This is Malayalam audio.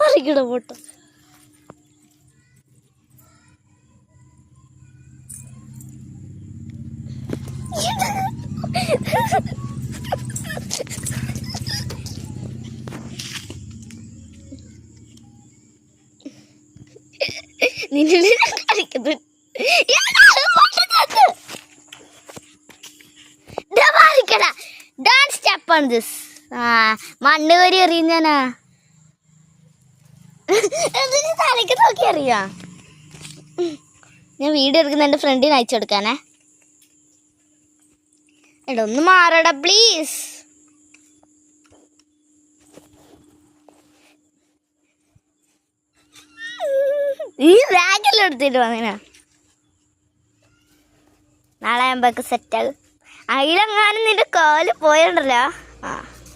മറിക്കട പോട്ടോ. നിന്നെ കളിക്കുന്നത് Don't step on this. മണ്ണ് വരി എറിയുന്നാ എന്തിനു തലയ്ക്ക് നോക്കി അറിയാ. ഞാൻ വീഡിയോ എടുക്കുന്ന എൻ്റെ ഫ്രണ്ടിന് അയച്ചു കൊടുക്കാനേ. എടാ ഒന്ന് മാറടാ പ്ലീസ്. ഈ ബാഗെല്ലാം എടുത്തിട്ട് വന്നിനാ. നാളെ ആകുമ്പോഴേക്ക് സെറ്റാകും. അതിലെങ്ങാനും നിന്റെ കാല് പോയണ്ടല്ലോ.